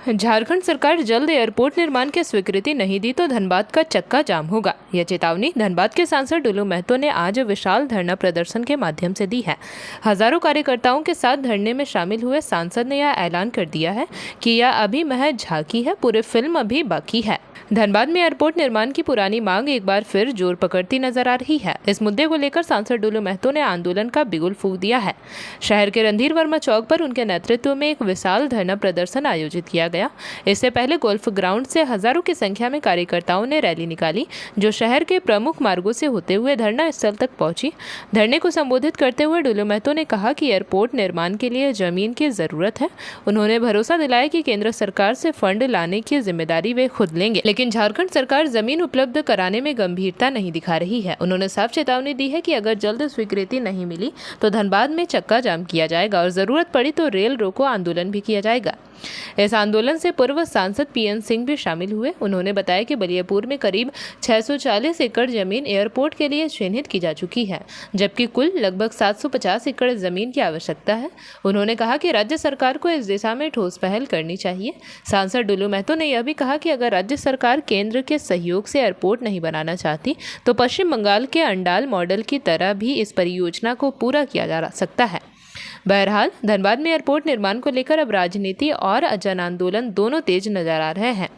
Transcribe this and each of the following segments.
झारखंड सरकार जल्द एयरपोर्ट निर्माण की स्वीकृति नहीं दी तो धनबाद का चक्का जाम होगा। यह चेतावनी धनबाद के सांसद डुलू महतो ने आज विशाल धरना प्रदर्शन के माध्यम से दी है। हजारों कार्यकर्ताओं के साथ धरने में शामिल हुए सांसद ने यह ऐलान कर दिया है कि यह अभी महज झांकी है, पूरी फिल्म अभी बाकी है। धनबाद में एयरपोर्ट निर्माण की पुरानी मांग एक बार फिर जोर पकड़ती नजर आ रही है। इस मुद्दे को लेकर सांसद डुलू महतो ने आंदोलन का बिगुल फूंक दिया है। शहर के रणधीर वर्मा चौक पर उनके नेतृत्व में एक विशाल धरना प्रदर्शन आयोजित किया गया। इससे पहले गोल्फ ग्राउंड से हजारों की संख्या में कार्यकर्ताओं ने रैली निकाली, जो शहर के प्रमुख मार्गों से होते हुए धरना स्थल तक पहुंची। धरने को संबोधित करते हुए डुलू महतो ने कहा कि एयरपोर्ट निर्माण के लिए जमीन की जरूरत है। उन्होंने भरोसा दिलाया कि केंद्र सरकार से फंड लाने की जिम्मेदारी वे खुद लेंगे, लेकिन झारखंड सरकार जमीन उपलब्ध कराने में गंभीरता नहीं दिखा रही है। उन्होंने साफ चेतावनी दी है कि अगर जल्द स्वीकृति नहीं मिली तो धनबाद में चक्का जाम किया जाएगा और जरूरत पड़ी तो रेल रोको आंदोलन भी किया जाएगा। इस आंदोलन से पूर्व सांसद पीएन सिंह भी शामिल हुए। उन्होंने बताया कि बलियापुर में करीब 640 एकड़ जमीन एयरपोर्ट के लिए चिन्हित की जा चुकी है, जबकि कुल लगभग 750 एकड़ जमीन की आवश्यकता है। उन्होंने कहा कि राज्य सरकार को इस दिशा में ठोस पहल करनी चाहिए। सांसद डुलू महतो ने यह भी कहा कि अगर राज्य सरकार केंद्र के सहयोग से एयरपोर्ट नहीं बनाना चाहती तो पश्चिम बंगाल के अंडाल मॉडल की तरह भी इस परियोजना को पूरा किया जा सकता है। बहरहाल धनबाद में एयरपोर्ट निर्माण को लेकर अब राजनीति और जन आंदोलन दोनों तेज नजर आ रहे हैं।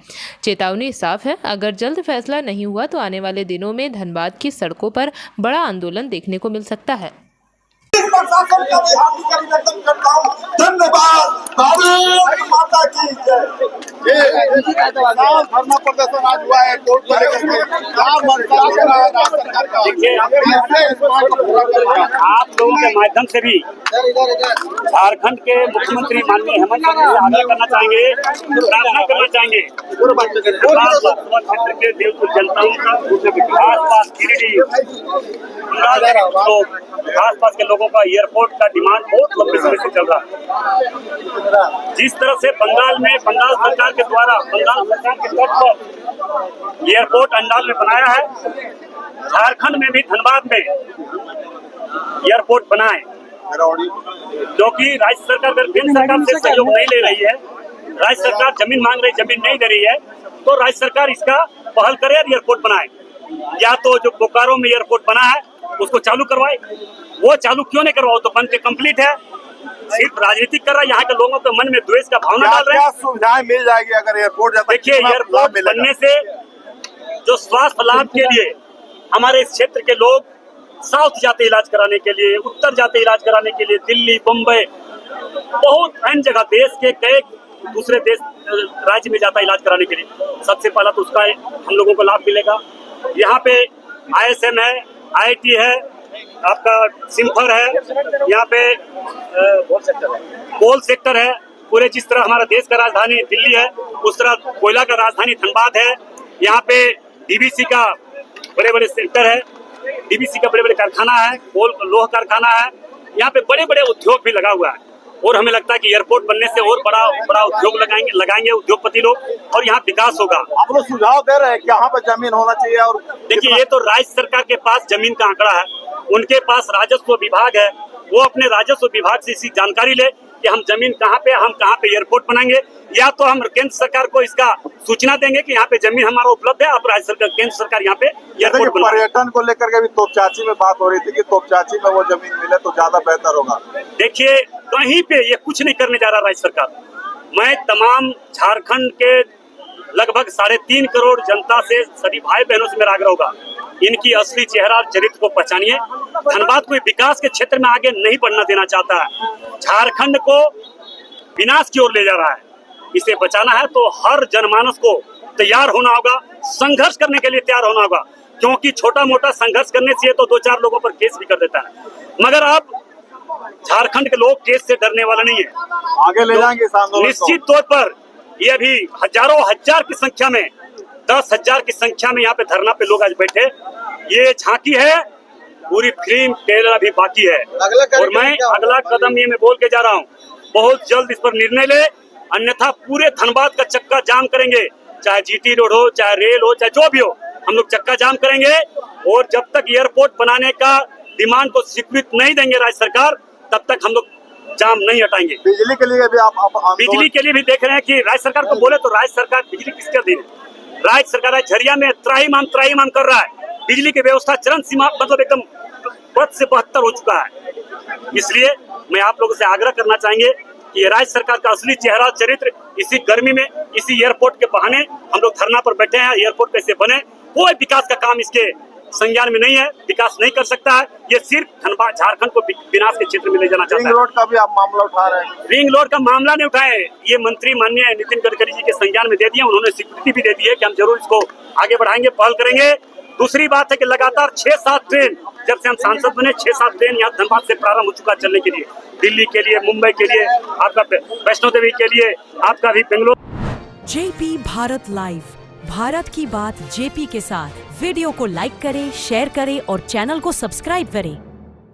चेतावनी साफ है, अगर जल्द फैसला नहीं हुआ तो आने वाले दिनों में धनबाद की सड़कों पर बड़ा आंदोलन देखने को मिल सकता है। धन्यवाद, भारत माता की जय। धरना प्रदर्शन आज हुआ है एयरपोर्ट को लेकर आप लोगों के माध्यम से भी झारखंड के मुख्यमंत्री माननीय हेमंत सोरेन से आग्रह करना चाहेंगे, प्रार्थना करना चाहेंगे क्षेत्र के देवपुर जनताओं का आसपास गिरिडीह आसपास के लोगों का एयरपोर्ट का डिमांड बहुत लंबे समय से चल रहा है। जिस तरह से बंगाल में बंगाल सरकार के द्वारा बंगाल सरकार के तर्ज पर एयरपोर्ट अंडाल में बनाया है, झारखंड में भी धनबाद में एयरपोर्ट बनाए, क्योंकि राज्य सरकार अगर केंद्र सरकार से सहयोग नहीं ले रही है, राज्य सरकार जमीन मांग रही, जमीन नहीं दे रही है, तो राज्य सरकार इसका पहल करे और एयरपोर्ट बनाए। या तो जो बोकारो में एयरपोर्ट बना है उसको चालू करवाए, वो चालू क्यों नहीं करवाओ, तो बन के कंप्लीट है। सिर्फ राजनीतिक कर रहा है, यहाँ के लोगों के मन में द्वेष का भावना डाल रहे हैं। सुविधाएं मिल जाएगी अगर एयरपोर्ट। देखिए, एयरपोर्ट बनने से जो स्वास्थ्य लाभ के लिए हमारे इस क्षेत्र के लोग साउथ जाते इलाज कराने के लिए, उत्तर जाते इलाज कराने के लिए, दिल्ली, मुंबई, बहुत अन्य जगह देश के कई दूसरे देश राज्य में जाता इलाज कराने के लिए, सबसे पहला तो उसका हम लोगों को लाभ मिलेगा। यहाँ पे ISM है, IIT है, आपका सिम्फर है, यहाँ पे कोल सेक्टर है। पूरे जिस तरह हमारा देश का राजधानी दिल्ली है, उस तरह कोयला का राजधानी धनबाद है। यहाँ पे DVC का बड़े बड़े सेक्टर है, DVC का बड़े बड़े कारखाना है, कोल लोह कारखाना है। यहाँ पे बड़े बड़े उद्योग भी लगा हुआ है और हमें लगता है कि एयरपोर्ट बनने से और बड़ा उद्योग लगाएंगे उद्योगपति लोग और यहाँ विकास होगा। आप लोग सुझाव दे रहे हैं कि यहाँ पे जमीन होना चाहिए। और देखिए, ये तो राज्य सरकार के पास जमीन का आंकड़ा है, उनके पास राजस्व विभाग है, वो अपने राजस्व विभाग से इसी जानकारी ले कि हम जमीन कहाँ पे एयरपोर्ट बनाएंगे, या तो हम केंद्र सरकार को इसका सूचना देंगे कि यहाँ पे जमीन हमारा उपलब्ध है, आप राज्य सरकार केंद्र सरकार यहाँ पे एयरपोर्ट बनाए। पर्यटन को लेकर के भी तोपचाची में बात हो रही थी कि तोपचाची में वो जमीन मिले तो ज्यादा बेहतर होगा। देखिए, कहीं पे ये कुछ नहीं करने जा रहा राज्य सरकार। मैं तमाम झारखंड के लगभग 3.5 करोड़ जनता से, सभी भाई बहनों से मेरा आग्रह होगा, इनकी असली चेहरा और चरित्र को पहचानिए। धनबाद को विकास के क्षेत्र में आगे नहीं बढ़ना देना चाहता है, झारखंड को विनाश की ओर ले जा रहा है। इसे बचाना है तो हर जनमानस को तैयार होना होगा, संघर्ष करने के लिए तैयार होना होगा, क्योंकि छोटा मोटा संघर्ष करने से तो 2-4 लोगों पर केस भी कर देता है। मगर अब झारखंड के लोग केस से डरने वाला नहीं है, आगे ले जाएंगे इस आंदोलन को। निश्चित तौर पर ये अभी हजारों हजार की संख्या में, 10,000 की संख्या में यहाँ पे धरना पे लोग आज बैठे। ये झांकी है, पूरी फिल्म ट्रेलर अभी बाकी है। और मैं अगला कदम ये मैं बोल के जा रहा हूँ, बहुत जल्द इस पर निर्णय ले, अन्यथा पूरे धनबाद का चक्का जाम करेंगे। चाहे GT रोड हो, चाहे रेल हो, चाहे जो भी हो, हम लोग चक्का जाम करेंगे। और जब तक एयरपोर्ट बनाने का डिमांड को स्वीकृत नहीं देंगे राज्य सरकार, तब तक हम लोग जाम नहीं हटाएंगे। बिजली के लिए भी आप आंदोलन- बिजली के लिए भी देख रहे हैं कि राज्य सरकार को बोले तो राज्य सरकार बिजली किसके अधीन है? राज्य सरकार है झरिया में त्राहीमाम कर रहा है। बिजली की व्यवस्था चरम सीमा मतलब एकदम बद से बदतर हो चुका है। इसलिए मैं आप लोगों से आग्रह करना चाहेंगे कि ये राज्य सरकार का असली चेहरा चरित्र इसी गर्मी में इसी एयरपोर्ट के बहाने हम लोग धरना पर बैठे हैं। एयरपोर्ट कैसे बने, कोई विकास का काम इसके संज्ञान में नहीं है, विकास नहीं कर सकता है। ये सिर्फ धनबाद झारखंड को विनाश के क्षेत्र में ले जाना चाहता है। रिंग रोड का भी आप मामला उठा रहे हैं। रिंग रोड का मामला नहीं उठाए, ये मंत्री माननीय नितिन गडकरी जी के संज्ञान में दे दिया। उन्होंने स्वीकृति भी दे दी है कि हम जरूर इसको आगे बढ़ाएंगे, पहल करेंगे। दूसरी बात है कि लगातार 6-7 ट्रेन जब से हम सांसद बने 6-7 ट्रेन यहाँ धनबाद से प्रारंभ हो चुका है चलने के लिए, दिल्ली के लिए, मुंबई के लिए, आपका वैष्णो देवी के लिए, आपका भी बेंगलोर। जेपी भारत लाइव, भारत की बात जेपी के साथ। वीडियो को लाइक करें, शेयर करें और चैनल को सब्सक्राइब करें।